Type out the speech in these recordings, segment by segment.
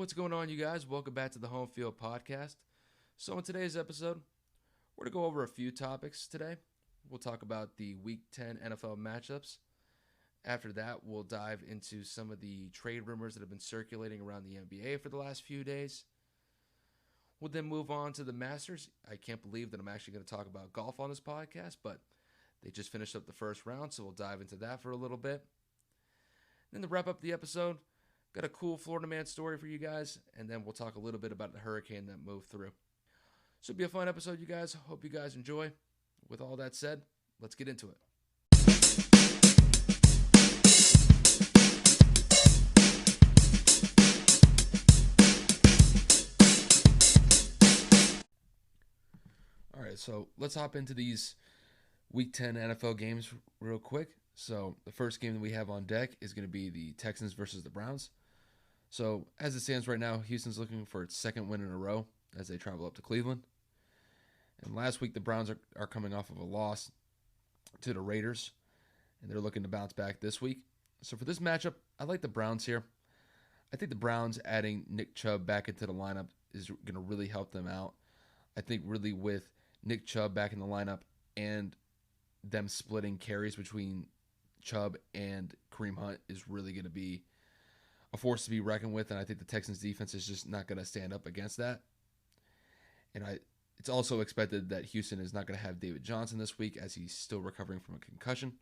What's going on, you guys? Welcome back to the Home Field Podcast. So, in today's episode, we're going to go over a few topics today. We'll talk about the Week 10 NFL matchups. After that, we'll dive into some of the trade rumors that have been circulating around the NBA for the last few days. We'll then move on to the Masters. I can't believe that I'm actually going to talk about golf on this podcast, but they just finished up the first round, so we'll dive into that for a little bit. Then to wrap up the episode, got a cool Florida man story for you guys, and then we'll talk a little bit about the hurricane that moved through. So it'll be a fun episode, you guys. Hope you guys enjoy. With all that said, let's get into it. All right, so let's hop into these Week 10 NFL games real quick. So the first game that we have on deck is going to be the Texans versus the Browns. So as it stands right now, Houston's looking for its second win in a row as they travel up to Cleveland. And last week, the Browns are coming off of a loss to the Raiders, and they're looking to bounce back this week. So for this matchup, I like the Browns here. I think the Browns adding Nick Chubb back into the lineup is going to really help them out. I think really with Nick Chubb back in the lineup and them splitting carries between Chubb and Kareem Hunt is really going to be a force to be reckoned with, and I think the Texans defense is just not going to stand up against that. And it's also expected that Houston is not going to have David Johnson this week as he's still recovering from a concussion.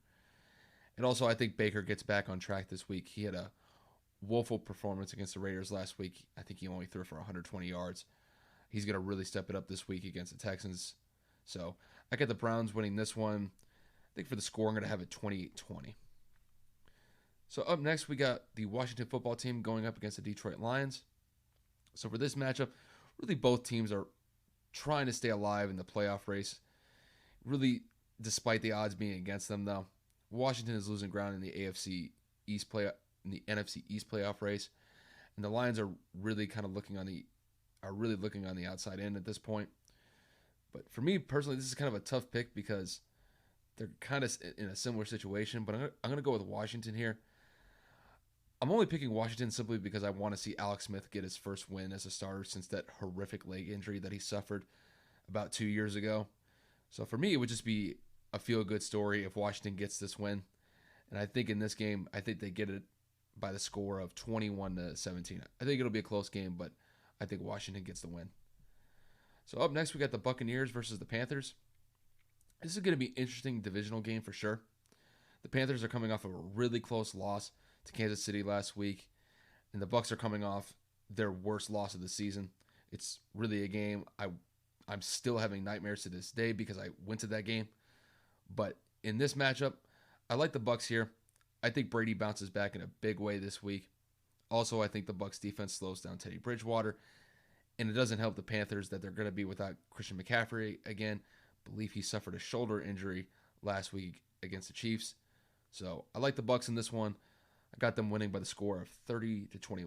And also, I think Baker gets back on track this week. He had a woeful performance against the Raiders last week. I think he only threw for 120 yards. He's going to really step it up this week against the Texans. So I got the Browns winning this one. I think for the score, I'm going to have it 28-20. So up next, we got the Washington football team going up against the Detroit Lions. So for this matchup, really both teams are trying to stay alive in the playoff race. Really, despite the odds being against them, though, Washington is losing ground in the NFC East NFC East playoff race, and the Lions are really looking on the outside in at this point. But for me personally, this is kind of a tough pick because they're kind of in a similar situation. But I'm going to go with Washington here. I'm only picking Washington simply because I want to see Alex Smith get his first win as a starter since that horrific leg injury that he suffered about 2 years ago. So for me, it would just be a feel-good story if Washington gets this win. And I think in this game, I think they get it by the score of 21-17. I think it'll be a close game, but I think Washington gets the win. So up next, we got the Buccaneers versus the Panthers. This is going to be an interesting divisional game for sure. The Panthers are coming off of a really close loss to Kansas City last week, and the Bucs are coming off their worst loss of the season. It's really a game I'm still having nightmares to this day because I went to that game. But in this matchup, I like the Bucs here. I think Brady bounces back in a big way this week. Also, I think the Bucs defense slows down Teddy Bridgewater, and it doesn't help the Panthers that they're going to be without Christian McCaffrey again. I believe he suffered a shoulder injury last week against the Chiefs. So I like the Bucs in this one. I got them winning by the score of 30-21.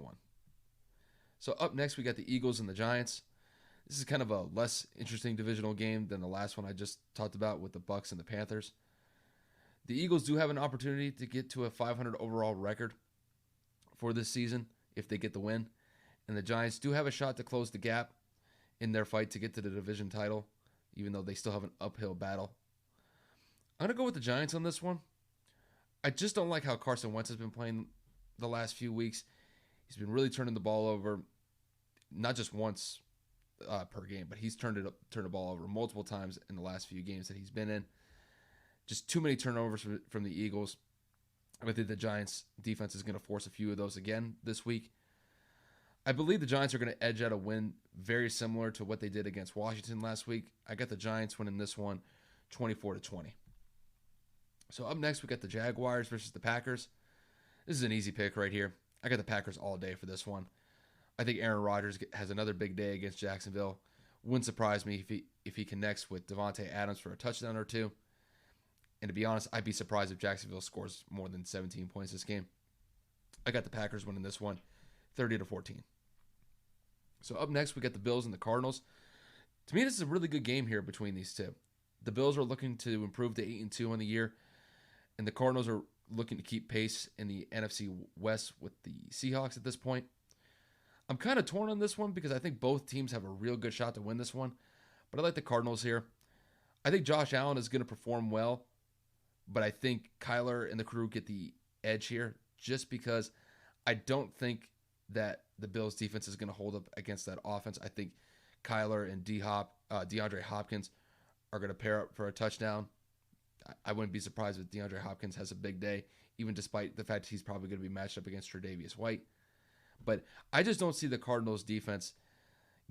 So up next, we got the Eagles and the Giants. This is kind of a less interesting divisional game than the last one I just talked about with the Bucs and the Panthers. The Eagles do have an opportunity to get to a 500 overall record for this season if they get the win. And the Giants do have a shot to close the gap in their fight to get to the division title, even though they still have an uphill battle. I'm going to go with the Giants on this one. I just don't like how Carson Wentz has been playing the last few weeks. He's been really turning the ball over, not just once per game, but he's turned the ball over multiple times in the last few games that he's been in. Just too many turnovers from the Eagles. I think the Giants' defense is going to force a few of those again this week. I believe the Giants are going to edge out a win very similar to what they did against Washington last week. I got the Giants winning this one 24-20. So up next, we got the Jaguars versus the Packers. This is an easy pick right here. I got the Packers all day for this one. I think Aaron Rodgers has another big day against Jacksonville. Wouldn't surprise me if he connects with Devontae Adams for a touchdown or two. And to be honest, I'd be surprised if Jacksonville scores more than 17 points this game. I got the Packers winning this one 30-14. So up next, we got the Bills and the Cardinals. To me, this is a really good game here between these two. The Bills are looking to improve to 8-2 on the year, and the Cardinals are looking to keep pace in the NFC West with the Seahawks at this point. I'm kind of torn on this one because I think both teams have a real good shot to win this one, but I like the Cardinals here. I think Josh Allen is going to perform well, but I think Kyler and the crew get the edge here just because I don't think that the Bills defense is going to hold up against that offense. I think Kyler and DeAndre Hopkins are going to pair up for a touchdown. I wouldn't be surprised if DeAndre Hopkins has a big day, even despite the fact he's probably going to be matched up against Tre'Davious White. But I just don't see the Cardinals defense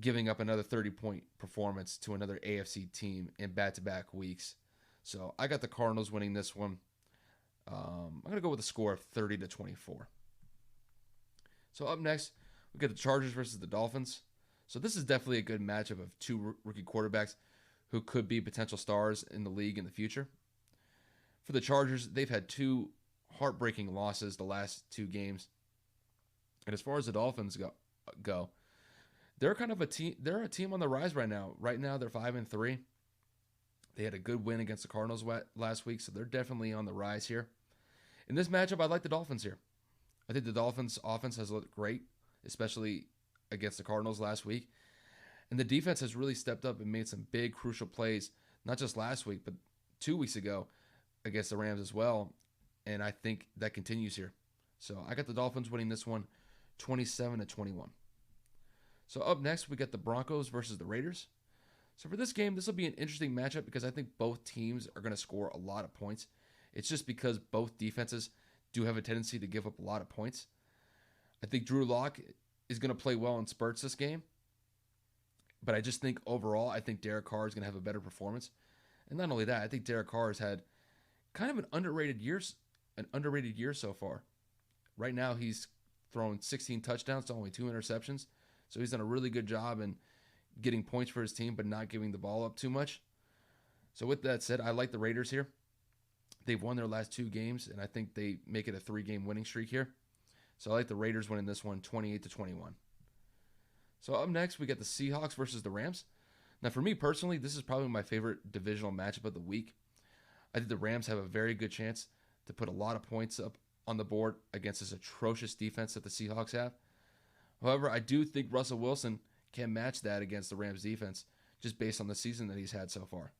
giving up another 30-point performance to another AFC team in back-to-back weeks. So I got the Cardinals winning this one. I'm going to go with a score of 30-24. So up next, we got the Chargers versus the Dolphins. So this is definitely a good matchup of two rookie quarterbacks who could be potential stars in the league in the future. For the Chargers, they've had two heartbreaking losses the last two games. And as far as the Dolphins go, they're kind of a team. They're a team on the rise right now. Right now, they're 5-3. They had a good win against the Cardinals last week, so they're definitely on the rise here. In this matchup, I like the Dolphins here. I think the Dolphins' offense has looked great, especially against the Cardinals last week. And the defense has really stepped up and made some big, crucial plays, not just last week, but 2 weeks ago against the Rams as well. And I think that continues here. So I got the Dolphins winning this one 27-21. So up next, we got the Broncos versus the Raiders. So for this game, this will be an interesting matchup because I think both teams are going to score a lot of points. It's just because both defenses do have a tendency to give up a lot of points. I think Drew Lock is going to play well in spurts this game. But I just think overall, I think Derek Carr is going to have a better performance. And not only that, I think Derek Carr has had kind of an underrated year so far. Right now, he's thrown 16 touchdowns to only 2 interceptions. So he's done a really good job in getting points for his team, but not giving the ball up too much. So with that said, I like the Raiders here. They've won their last 2 games, and I think they make it a 3-game winning streak here. So I like the Raiders winning this one 28-21. So up next, we got the Seahawks versus the Rams. Now, for me personally, this is probably my favorite divisional matchup of the week. I think the Rams have a very good chance to put a lot of points up on the board against this atrocious defense that the Seahawks have. However, I do think Russell Wilson can match that against the Rams defense just based on the season that he's had so far.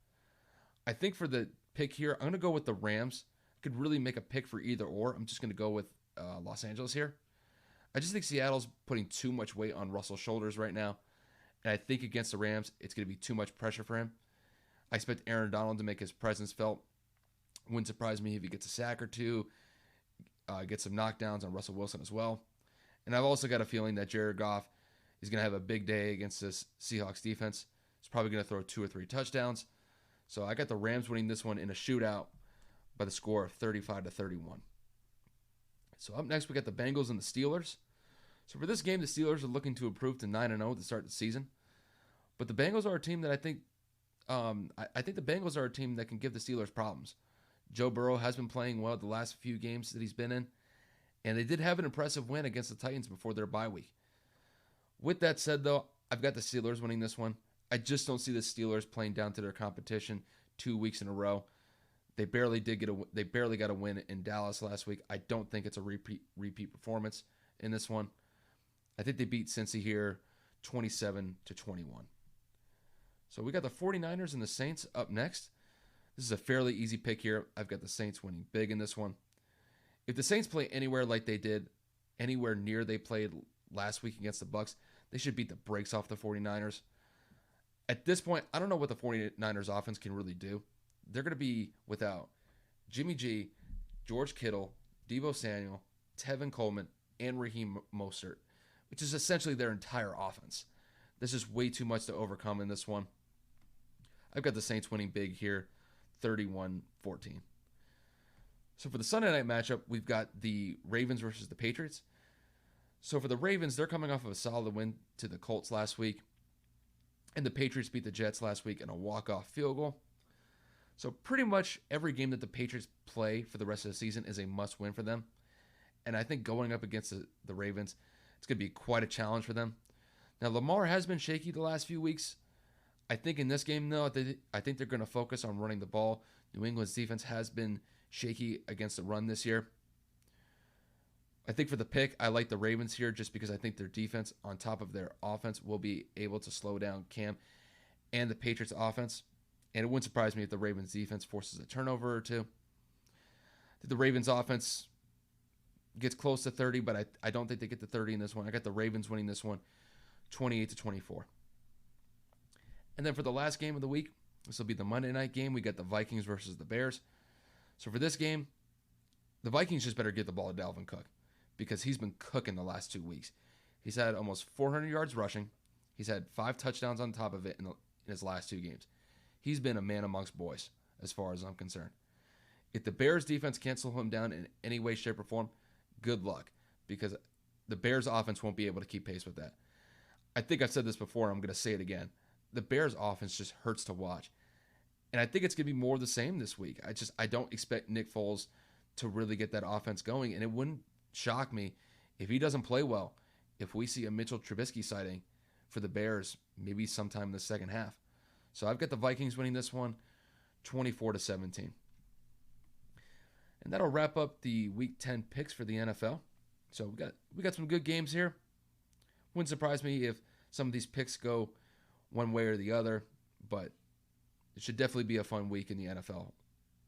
I think for the pick here, I'm going to go with the Rams. I could really make a pick for either or. I'm just going to go with Los Angeles here. I just think Seattle's putting too much weight on Russell's shoulders right now. And I think against the Rams, it's going to be too much pressure for him. I expect Aaron Donald to make his presence felt. Wouldn't surprise me if he gets a sack or two, gets some knockdowns on Russell Wilson as well. And I've also got a feeling that Jared Goff is going to have a big day against this Seahawks defense. He's probably going to throw 2 or 3 touchdowns. So I got the Rams winning this one in a shootout by the score of 35-31. So up next, we got the Bengals and the Steelers. So for this game, the Steelers are looking to improve to 9-0 to start the season. But the Bengals are a team that I think the Bengals are a team that can give the Steelers problems. Joe Burrow has been playing well the last few games that he's been in. And they did have an impressive win against the Titans before their bye week. With that said, though, I've got the Steelers winning this one. I just don't see the Steelers playing down to their competition 2 weeks in a row. They barely got a win in Dallas last week. I don't think it's a repeat performance in this one. I think they beat Cincy here 27-21. So we got the 49ers and the Saints up next. This is a fairly easy pick here. I've got the Saints winning big in this one. If the Saints play anywhere like they did, anywhere near they played last week against the Bucs, they should beat the brakes off the 49ers. At this point, I don't know what the 49ers offense can really do. They're going to be without Jimmy G, George Kittle, Deebo Samuel, Tevin Coleman, and Raheem Mostert, which is essentially their entire offense. This is way too much to overcome in this one. I've got the Saints winning big here, 31-14. So for the Sunday night matchup, we've got the Ravens versus the Patriots. So for the Ravens, they're coming off of a solid win to the Colts last week. And the Patriots beat the Jets last week in a walk-off field goal. So pretty much every game that the Patriots play for the rest of the season is a must-win for them. And I think going up against the Ravens, it's going to be quite a challenge for them. Now, Lamar has been shaky the last few weeks. I think in this game, though, I think they're going to focus on running the ball. New England's defense has been shaky against the run this year. I think for the pick, I like the Ravens here just because I think their defense on top of their offense will be able to slow down Cam and the Patriots offense. And it wouldn't surprise me if the Ravens defense forces a turnover or two. The Ravens offense gets close to 30, but I don't think they get to 30 in this one. I got the Ravens winning this one 28-24. And then for the last game of the week, this will be the Monday night game. We got the Vikings versus the Bears. So for this game, the Vikings just better get the ball to Dalvin Cook because he's been cooking the last 2 weeks. He's had almost 400 yards rushing. He's had 5 touchdowns on top of it in his last 2 games. He's been a man amongst boys as far as I'm concerned. If the Bears defense can't slow him down in any way, shape, or form, good luck because the Bears offense won't be able to keep pace with that. I think I've said this before. I'm going to say it again. The Bears offense just hurts to watch. And I think it's going to be more of the same this week. I don't expect Nick Foles to really get that offense going. And it wouldn't shock me if he doesn't play well, if we see a Mitchell Trubisky sighting for the Bears maybe sometime in the second half. So I've got the Vikings winning this one 24-17. And that'll wrap up the Week 10 picks for the NFL. So we got some good games here. Wouldn't surprise me if some of these picks go one way or the other, but it should definitely be a fun week in the NFL.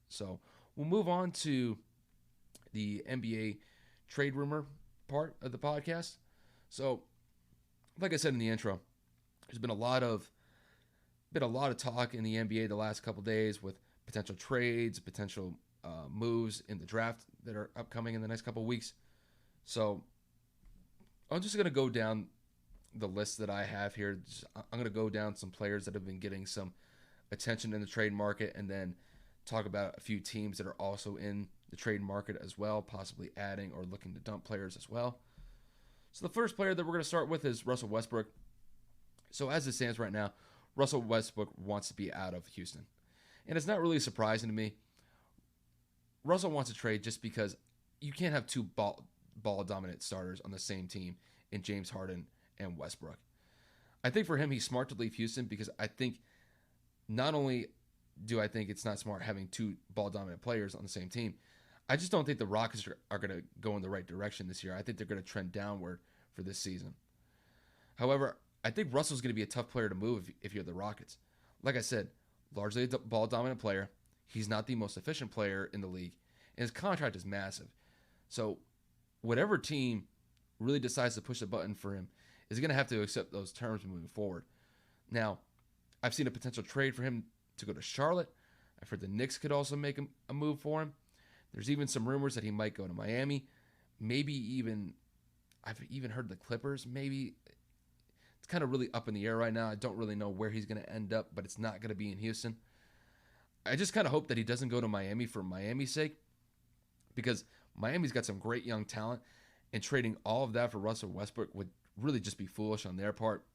So we'll move on to the NBA trade rumor part of the podcast. So, like I said in the intro, there's been a lot of talk in the NBA the last couple days with potential trades, potential moves in the draft that are upcoming in the next couple of weeks. So I'm just going to go down the list that I have here. I'm going to go down some players that have been getting some attention in the trade market and then talk about a few teams that are also in the trade market as well, possibly adding or looking to dump players as well. So the first player that we're going to start with is Russell Westbrook. So as it stands right now, Russell Westbrook wants to be out of Houston. And it's not really surprising to me. Russell wants to trade just because you can't have 2 ball-dominant starters on the same team in James Harden and Westbrook. I think for him, he's smart to leave Houston because I think not only do I think it's not smart having 2 ball-dominant players on the same team, I just don't think the Rockets are going to go in the right direction this year. I think they're going to trend downward for this season. However, I think Russell's going to be a tough player to move if you're the Rockets. Like I said, largely a ball-dominant player. He's not the most efficient player in the league, and his contract is massive. So whatever team really decides to push the button for him is going to have to accept those terms moving forward. Now, I've seen a potential trade for him to go to Charlotte. I've heard the Knicks could also make a move for him. There's even some rumors that he might go to Miami. I've even heard the Clippers. Maybe it's kind of really up in the air right now. I don't really know where he's going to end up, but it's not going to be in Houston. I just kind of hope that he doesn't go to Miami for Miami's sake because Miami's got some great young talent, and trading all of that for Russell Westbrook would really just be foolish on their part.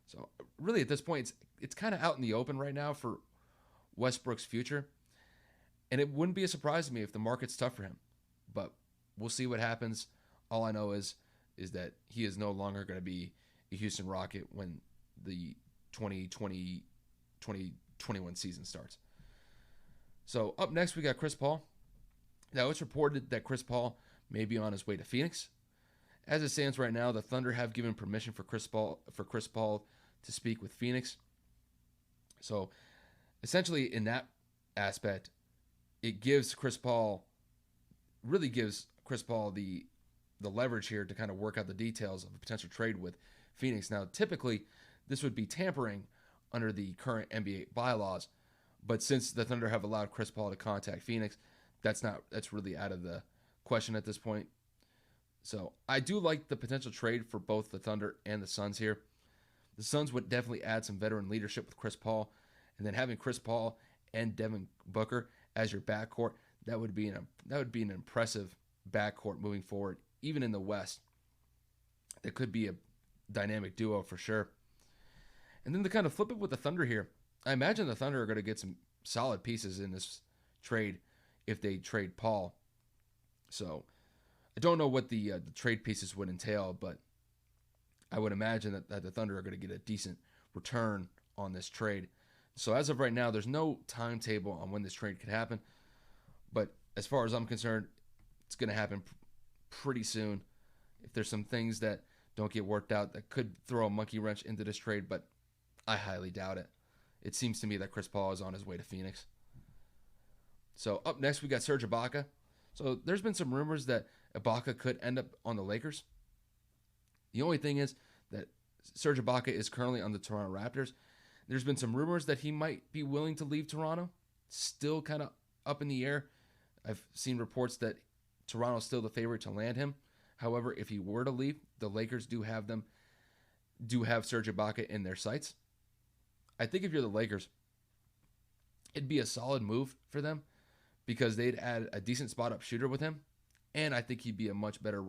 So really at this point, it's kind of out in the open right now for Westbrook's future, and it wouldn't be a surprise to me if the market's tough for him, but we'll see what happens. All I know is that he is no longer going to be a Houston Rocket when the 2020-2021 season starts. So up next, we got Chris Paul. Now, it's reported that Chris Paul may be on his way to Phoenix. As it stands right now, the Thunder have given permission for Chris Paul to speak with Phoenix. So essentially in that aspect, it gives Chris Paul the leverage here to kind of work out the details of a potential trade with Phoenix. Now, typically, this would be tampering under the current NBA bylaws, but since the Thunder have allowed Chris Paul to contact Phoenix, that's really out of the question at this point. So I do like the potential trade for both the Thunder and the Suns here. The Suns would definitely add some veteran leadership with Chris Paul, and then having Chris Paul and Devin Booker as your backcourt, that would be an impressive backcourt moving forward, even in the West. It could be a dynamic duo for sure. And then to kind of flip it with the Thunder here, I imagine the Thunder are going to get some solid pieces in this trade if they trade Paul. So I don't know what the trade pieces would entail, but I would imagine that the Thunder are going to get a decent return on this trade. So as of right now, there's no timetable on when this trade could happen. But as far as I'm concerned, it's going to happen pretty soon. If there's some things that don't get worked out that could throw a monkey wrench into this trade, but I highly doubt it. It seems to me that Chris Paul is on his way to Phoenix. So up next, we got Serge Ibaka. So there's been some rumors that Ibaka could end up on the Lakers. The only thing is that Serge Ibaka is currently on the Toronto Raptors. There's been some rumors that he might be willing to leave Toronto. Still kind of up in the air. I've seen reports that Toronto's still the favorite to land him. However, if he were to leave, the Lakers do have Serge Ibaka in their sights. I think if you're the Lakers, it'd be a solid move for them because they'd add a decent spot-up shooter with him, and I think he'd be a much better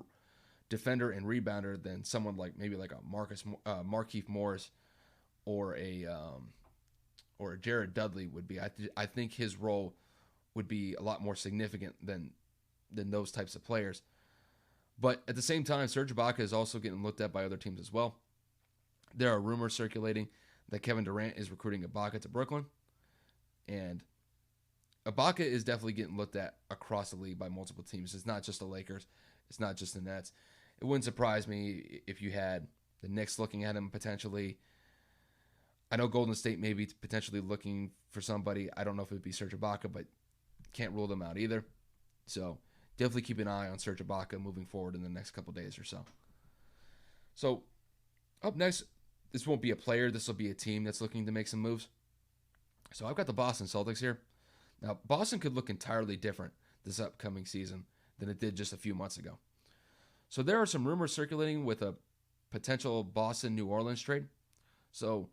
defender and rebounder than someone like maybe like a Markieff Morris or a Jared Dudley would be. I think his role would be a lot more significant than those types of players. But at the same time, Serge Ibaka is also getting looked at by other teams as well. There are rumors circulating that Kevin Durant is recruiting Ibaka to Brooklyn. And Ibaka is definitely getting looked at across the league by multiple teams. It's not just the Lakers. It's not just the Nets. It wouldn't surprise me if you had the Knicks looking at him potentially. I know Golden State may be potentially looking for somebody. I don't know if it would be Serge Ibaka, but can't rule them out either. So definitely keep an eye on Serge Ibaka moving forward in the next couple days or so. So up next, this won't be a player. This will be a team that's looking to make some moves. So I've got the Boston Celtics here. Now, Boston could look entirely different this upcoming season than it did just a few months ago. So there are some rumors circulating with a potential Boston-New Orleans trade. So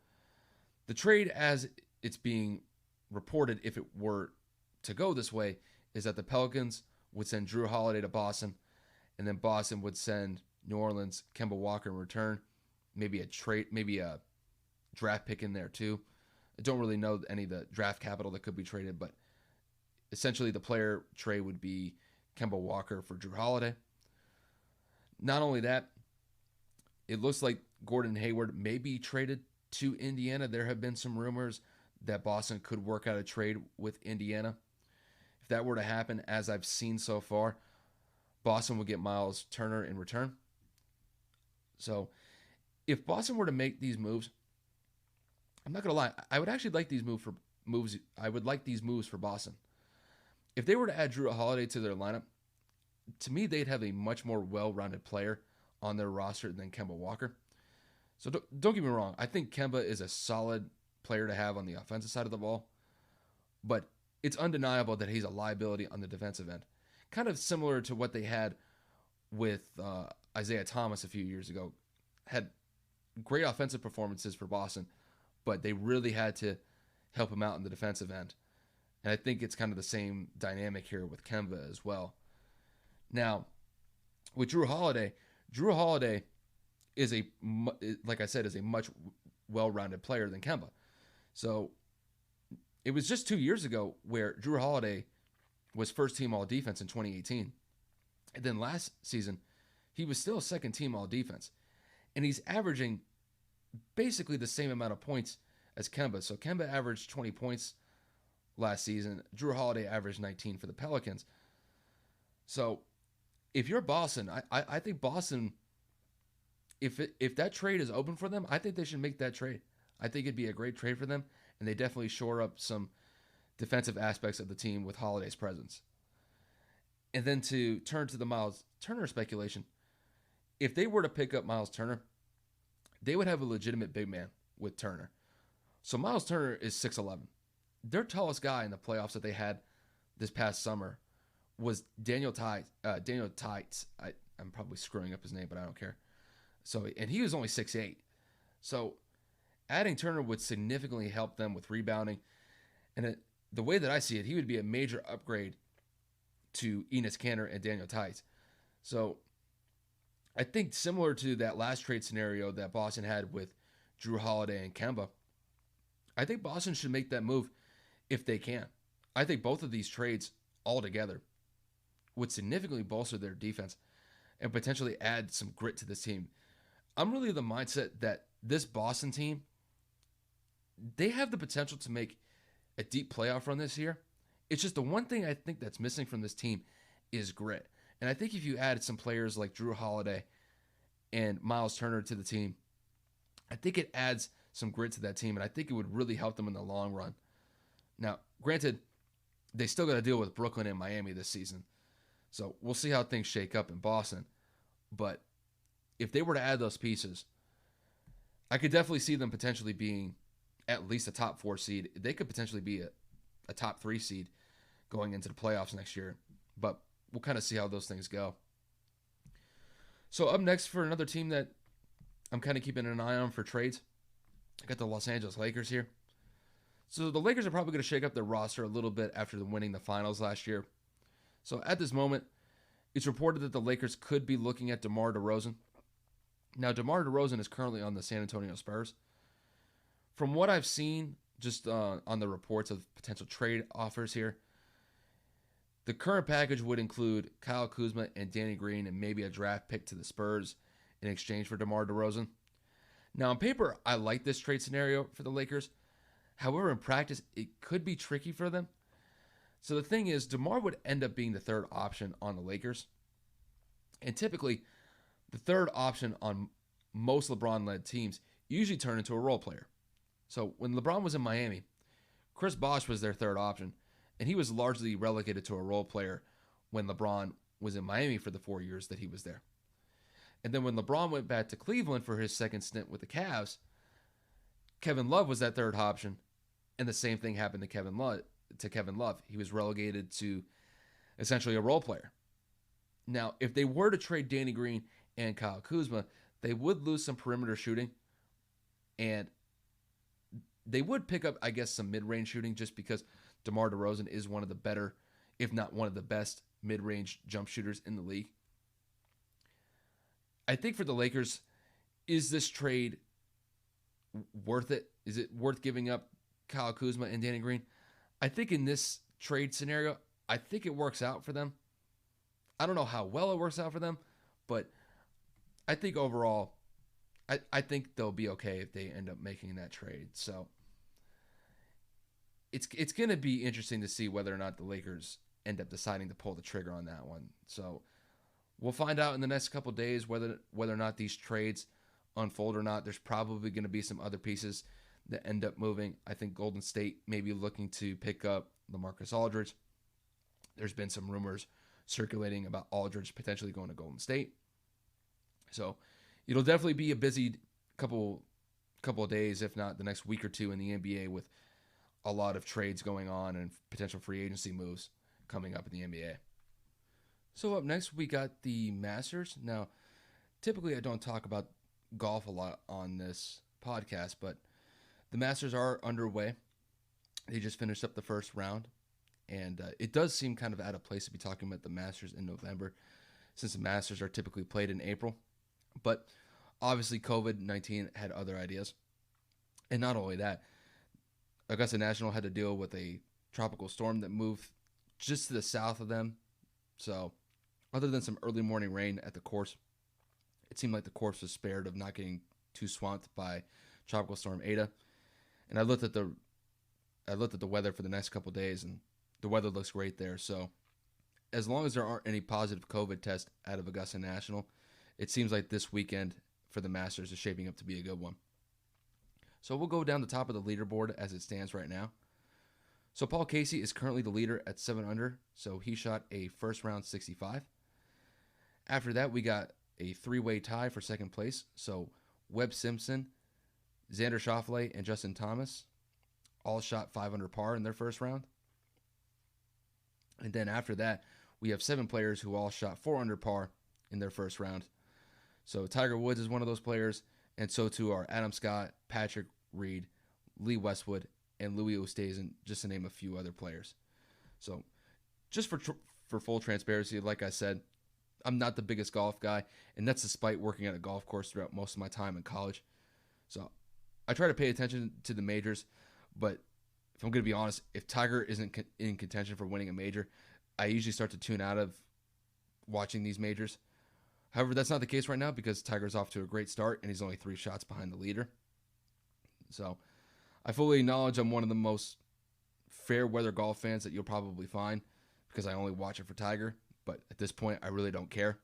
the trade, as it's being reported, if it were to go this way, is that the Pelicans would send Drew Holiday to Boston, and then Boston would send New Orleans Kemba Walker in return. Maybe a draft pick in there too. I don't really know any of the draft capital that could be traded, but essentially the player trade would be Kemba Walker for Drew Holiday. Not only that, it looks like Gordon Hayward may be traded to Indiana. There have been some rumors that Boston could work out a trade with Indiana. If that were to happen, as I've seen so far, Boston would get Miles Turner in return. So if Boston were to make these moves, I'm not gonna lie, I would actually like these moves. I would like these moves for Boston. If they were to add Drew Holiday to their lineup, to me they'd have a much more well-rounded player on their roster than Kemba Walker. So don't get me wrong, I think Kemba is a solid player to have on the offensive side of the ball, but it's undeniable that he's a liability on the defensive end. Kind of similar to what they had with Isaiah Thomas a few years ago. Had great offensive performances for Boston, but they really had to help him out in the defensive end. And I think it's kind of the same dynamic here with Kemba as well. Now, with Drew Holiday is like I said, is a much well-rounded player than Kemba. So it was just 2 years ago where Drew Holiday was first-team All-Defense in 2018. And then last season, he was still second-team All-Defense. And he's averaging basically the same amount of points as Kemba. So Kemba averaged 20 points last season. Drew Holiday averaged 19 for the Pelicans. So if you're Boston, I think Boston, if that trade is open for them, I think they should make that trade. I think it'd be a great trade for them, and they definitely shore up some defensive aspects of the team with Holiday's presence. And then to turn to the Miles Turner speculation, if they were to pick up Miles Turner, they would have a legitimate big man with Turner. So Miles Turner is 6'11". Their tallest guy in the playoffs that they had this past summer was Daniel Tites. I'm probably screwing up his name, but I don't care. And he was only 6'8". So adding Turner would significantly help them with rebounding. And the way that I see it, he would be a major upgrade to Enes Kanter and Daniel Tites. So I think similar to that last trade scenario that Boston had with Drew Holiday and Kemba, I think Boston should make that move if they can. I think both of these trades altogether would significantly bolster their defense and potentially add some grit to this team. I'm really of the mindset that this Boston team, they have the potential to make a deep playoff run this year. It's just the one thing I think that's missing from this team is grit. And I think if you added some players like Drew Holiday and Miles Turner to the team, I think it adds some grit to that team, and I think it would really help them in the long run. Now, granted, they still got to deal with Brooklyn and Miami this season, so we'll see how things shake up in Boston. But if they were to add those pieces, I could definitely see them potentially being at least a top 4 seed. They could potentially be a top 3 seed going into the playoffs next year, but we'll kind of see how those things go. So up next for another team that I'm kind of keeping an eye on for trades, I got the Los Angeles Lakers here. So the Lakers are probably going to shake up their roster a little bit after winning the finals last year. So at this moment, it's reported that the Lakers could be looking at DeMar DeRozan. Now, DeMar DeRozan is currently on the San Antonio Spurs. From what I've seen, just on the reports of potential trade offers here, the current package would include Kyle Kuzma and Danny Green and maybe a draft pick to the Spurs in exchange for DeMar DeRozan. Now, on paper, I like this trade scenario for the Lakers. However, in practice, it could be tricky for them. So the thing is, DeMar would end up being the third option on the Lakers. And typically, the third option on most LeBron-led teams usually turn into a role player. So when LeBron was in Miami, Chris Bosh was their third option, and he was largely relegated to a role player when LeBron was in Miami for the 4 years that he was there. And then when LeBron went back to Cleveland for his second stint with the Cavs, Kevin Love was that third option, and the same thing happened to Kevin Love. He was relegated to essentially a role player. Now, if they were to trade Danny Green and Kyle Kuzma, they would lose some perimeter shooting, and they would pick up, I guess, some mid-range shooting just because DeMar DeRozan is one of the better, if not one of the best, mid-range jump shooters in the league. I think for the Lakers, is this trade worth it? Is it worth giving up Kyle Kuzma and Danny Green? I think in this trade scenario, I think it works out for them. I don't know how well it works out for them, but I think overall, I think they'll be okay if they end up making that trade. So it's going to be interesting to see whether or not the Lakers end up deciding to pull the trigger on that one. So we'll find out in the next couple of days whether or not these trades unfold or not. There's probably going to be some other pieces that end up moving. I think Golden State may be looking to pick up LaMarcus Aldridge. There's been some rumors circulating about Aldridge potentially going to Golden State. So it'll definitely be a busy couple of days, if not the next week or two in the NBA, with a lot of trades going on and potential free agency moves coming up in the NBA. So up next, we got the Masters. Now, typically I don't talk about golf a lot on this podcast, but the Masters are underway. They just finished up the first round, and it does seem kind of out of place to be talking about the Masters in November, since the Masters are typically played in April. But obviously COVID-19 had other ideas. And not only that, Augusta National had to deal with a tropical storm that moved just to the south of them. So other than some early morning rain at the course, it seemed like the course was spared of not getting too swamped by Tropical Storm Eta. And I looked at the weather for the next couple of days, and the weather looks great there. So as long as there aren't any positive COVID tests out of Augusta National, it seems like this weekend for the Masters is shaping up to be a good one. So we'll go down the top of the leaderboard as it stands right now. So Paul Casey is currently the leader at 7 under, so he shot a first round 65. After that, we got a three-way tie for second place. So Webb Simpson, Xander Schauffele, and Justin Thomas all shot 5 under par in their first round. And then after that, we have 7 players who all shot 4 under par in their first round. So Tiger Woods is one of those players, and so too are Adam Scott, Patrick Reed, Lee Westwood, and Louis Oosthuizen, just to name a few other players. So just for full transparency, like I said, I'm not the biggest golf guy, and that's despite working at a golf course throughout most of my time in college. So I try to pay attention to the majors, but if I'm going to be honest, if Tiger isn't in contention for winning a major, I usually start to tune out of watching these majors. However, that's not the case right now because Tiger's off to a great start, and he's only 3 shots behind the leader. So I fully acknowledge I'm one of the most fair weather golf fans that you'll probably find because I only watch it for Tiger. But at this point, I really don't care.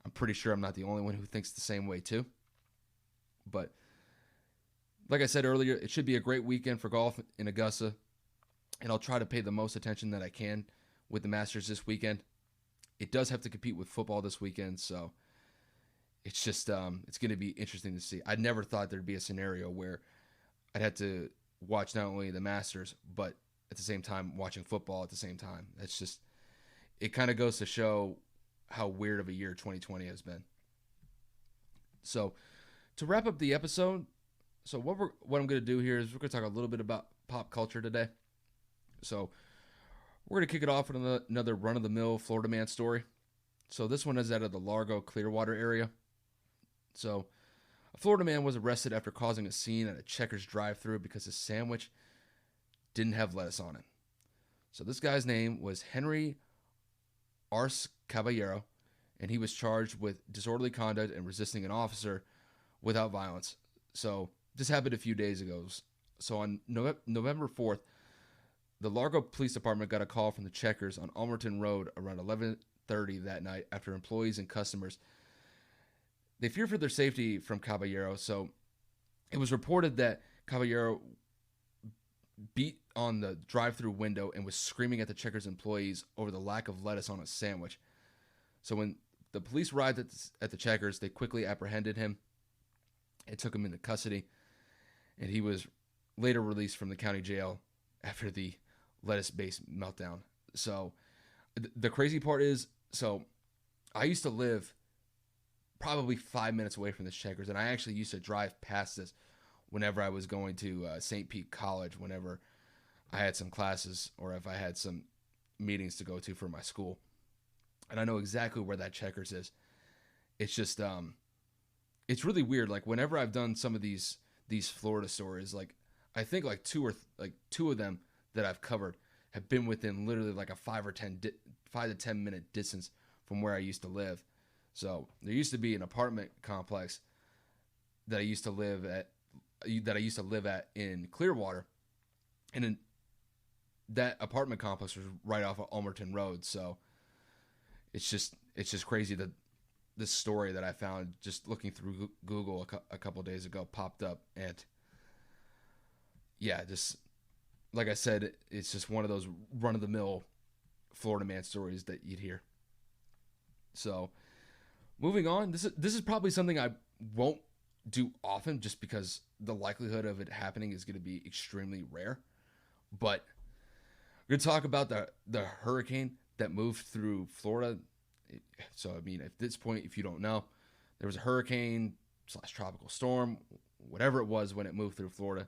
I'm pretty sure I'm not the only one who thinks the same way too. But like I said earlier, it should be a great weekend for golf in Augusta, and I'll try to pay the most attention that I can with the Masters this weekend. It does have to compete with football this weekend, so it's just it's going to be interesting to see. I never thought there'd be a scenario where I'd have to watch not only the Masters, but at the same time watching football at the same time. That's just, it kind of goes to show how weird of a year 2020 has been. So to wrap up the episode, so what I'm going to do here is we're going to talk a little bit about pop culture today. So we're going to kick it off with another run-of-the-mill Florida man story. So this one is out of the Largo Clearwater area. So a Florida man was arrested after causing a scene at a Checkers drive-thru because his sandwich didn't have lettuce on it. So this guy's name was Henry Arce Caballero, and he was charged with disorderly conduct and resisting an officer without violence. So this happened a few days ago. So on November 4th, the Largo Police Department got a call from the Checkers on Almerton Road around 11:30 that night after employees and customers, they feared for their safety from Caballero. So it was reported that Caballero beat on the drive-thru window and was screaming at the Checkers employees over the lack of lettuce on his sandwich. So when the police arrived at the Checkers, they quickly apprehended him and took him into custody. And he was later released from the county jail after the lettuce-based meltdown. So the crazy part is, so I used to live probably 5 minutes away from this Checkers, and I actually used to drive past this whenever I was going to St. Pete College, whenever I had some classes or if I had some meetings to go to for my school. And I know exactly where that Checkers is. It's just, it's really weird. Like whenever I've done some of these Florida stories, like I think like two of them that I've covered have been within literally like a 5 to 10 minute distance from where I used to live. So there used to be an apartment complex that I used to live at in Clearwater, and that apartment complex was right off of Almerton Road. So it's just crazy that this story that I found just looking through Google a couple of days ago popped up, and yeah, just like I said, it's just one of those run-of-the-mill Florida man stories that you'd hear. So moving on, this is probably something I won't do often just because the likelihood of it happening is going to be extremely rare. But we're going to talk about the hurricane that moved through Florida. So, I mean, at this point, if you don't know, there was a hurricane / tropical storm, whatever it was when it moved through Florida.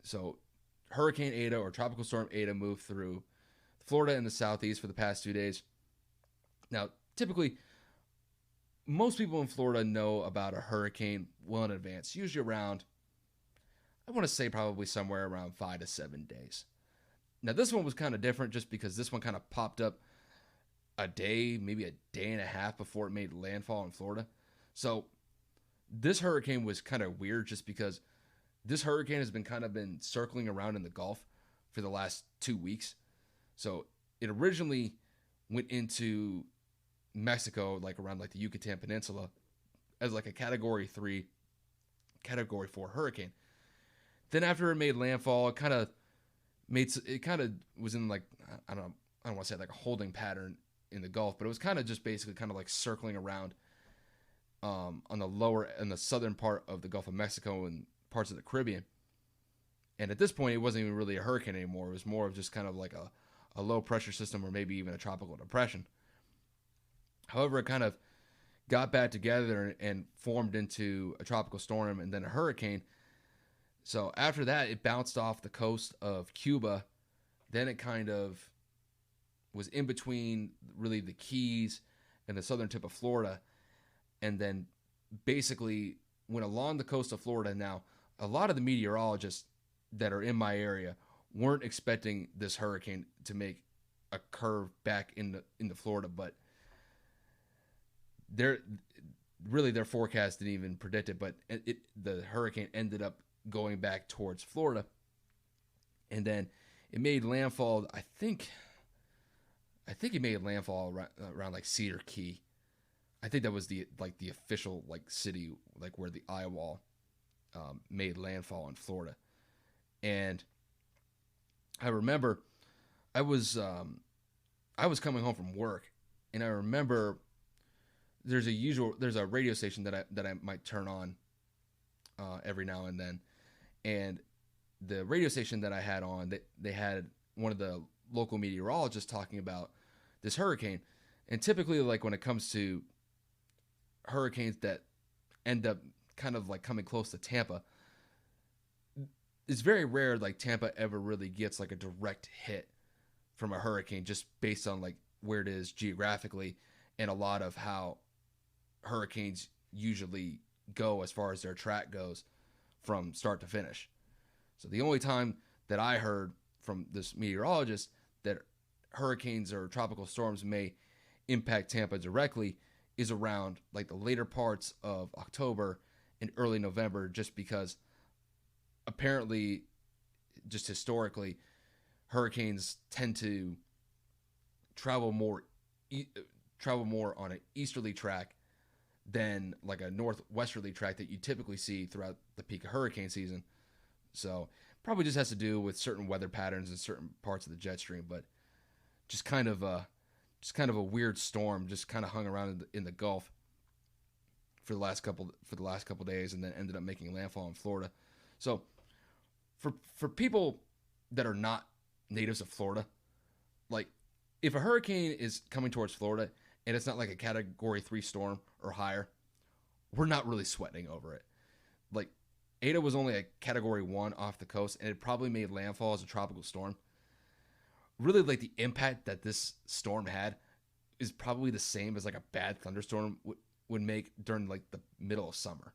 So Hurricane Eta or Tropical Storm Eta moved through Florida and the southeast for the past 2 days. Now, typically, most people in Florida know about a hurricane well in advance, usually around, I want to say probably somewhere around 5 to 7 days. Now, this one was kind of different just because this one kind of popped up a day, maybe a day and a half before it made landfall in Florida. So this hurricane was kind of weird just because this hurricane has been circling around in the Gulf for the last 2 weeks. So it originally went into Mexico, like around like the Yucatan Peninsula, as like a Category 3, Category 4 hurricane. Then after it made landfall, it kind of was in like, I don't want to say like a holding pattern in the Gulf, but it was kind of just basically kind of like circling around on the southern part of the Gulf of Mexico and parts of the Caribbean. And at this point, it wasn't even really a hurricane anymore. It was more of just kind of like a low pressure system or maybe even a tropical depression. However, it kind of got back together and formed into a tropical storm and then a hurricane. So after that, it bounced off the coast of Cuba. Then it kind of was in between really the Keys and the southern tip of Florida. And then basically went along the coast of Florida. Now, a lot of the meteorologists that are in my area weren't expecting this hurricane to make a curve back into Florida, but their forecast didn't even predict it. But the hurricane ended up going back towards Florida, and then it made landfall. I think I think it made landfall around like Cedar Key. I think that was the official like city like where the eye wall made landfall in Florida. And I remember I was um, I was coming home from work, and I remember there's a radio station that I might turn on every now and then, and the radio station that I had on, they had one of the local meteorologists talking about this hurricane, and typically like when it comes to hurricanes that end up kind of like coming close to Tampa, it's very rare like Tampa ever really gets like a direct hit from a hurricane just based on like where it is geographically and a lot of how hurricanes usually go as far as their track goes from start to finish. So the only time that I heard from this meteorologist that hurricanes or tropical storms may impact Tampa directly is around like the later parts of October and early November, just because apparently, just historically, hurricanes tend to travel more travel more on an easterly track than like a northwesterly track that you typically see throughout the peak of hurricane season. So probably just has to do with certain weather patterns in certain parts of the jet stream, but just kind of a weird storm just kind of hung around in the Gulf for the last couple days, and then ended up making landfall in Florida. So for people that are not natives of Florida, like if a hurricane is coming towards Florida and it's not like a Category 3 storm or higher, we're not really sweating over it. Like Eta was only a Category 1 off the coast, and it probably made landfall as a tropical storm. Really, like the impact that this storm had is probably the same as like a bad thunderstorm would make during like the middle of summer.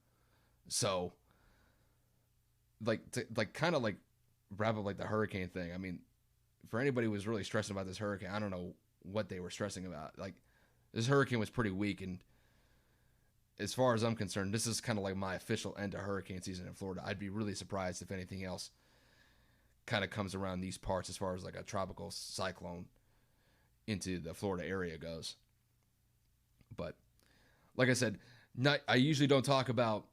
So, like to like kind of like wrap up like the hurricane thing. I mean, for anybody who was really stressing about this hurricane, I don't know what they were stressing about. Like this hurricane was pretty weak, and as far as I'm concerned, this is kind of like my official end to hurricane season in Florida. I'd be really surprised if anything else kind of comes around these parts as far as like a tropical cyclone into the Florida area goes. But like I said, I usually don't talk about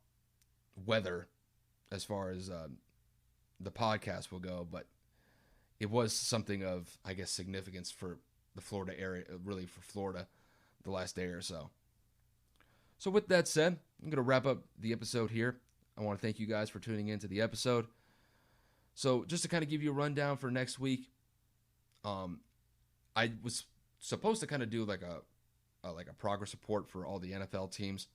weather as far as the podcast will go, but it was something of, I guess, significance for the Florida area, really for Florida, the last day or so. So with that said, I'm going to wrap up the episode here. I want to thank you guys for tuning into the episode. So just to kind of give you a rundown for next week, I was supposed to kind of do like a progress report for all the NFL teams.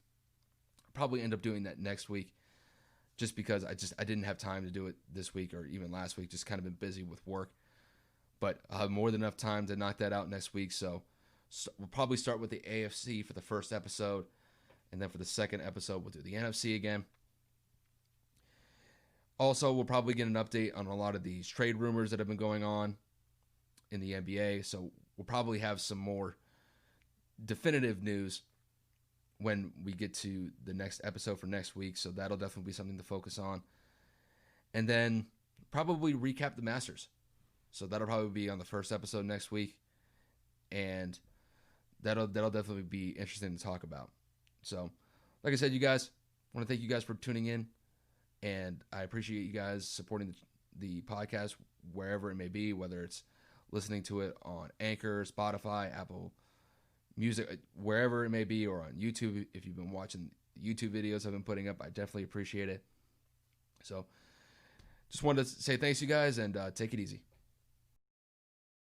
I'll probably end up doing that next week, just because I didn't have time to do it this week or even last week. Just kind of been busy with work, but I'll have more than enough time to knock that out next week. So we'll probably start with the AFC for the first episode, and then for the second episode we'll do the NFC again. Also, we'll probably get an update on a lot of these trade rumors that have been going on in the NBA. So we'll probably have some more definitive news when we get to the next episode for next week. So that'll definitely be something to focus on. And then probably recap the Masters. So that'll probably be on the first episode next week. And that'll definitely be interesting to talk about. So, like I said, you guys, I want to thank you guys for tuning in. And I appreciate you guys supporting the podcast wherever it may be, whether it's listening to it on Anchor, Spotify, Apple Music, wherever it may be, or on YouTube. If you've been watching the YouTube videos I've been putting up, I definitely appreciate it. So just wanted to say thanks, you guys, and take it easy.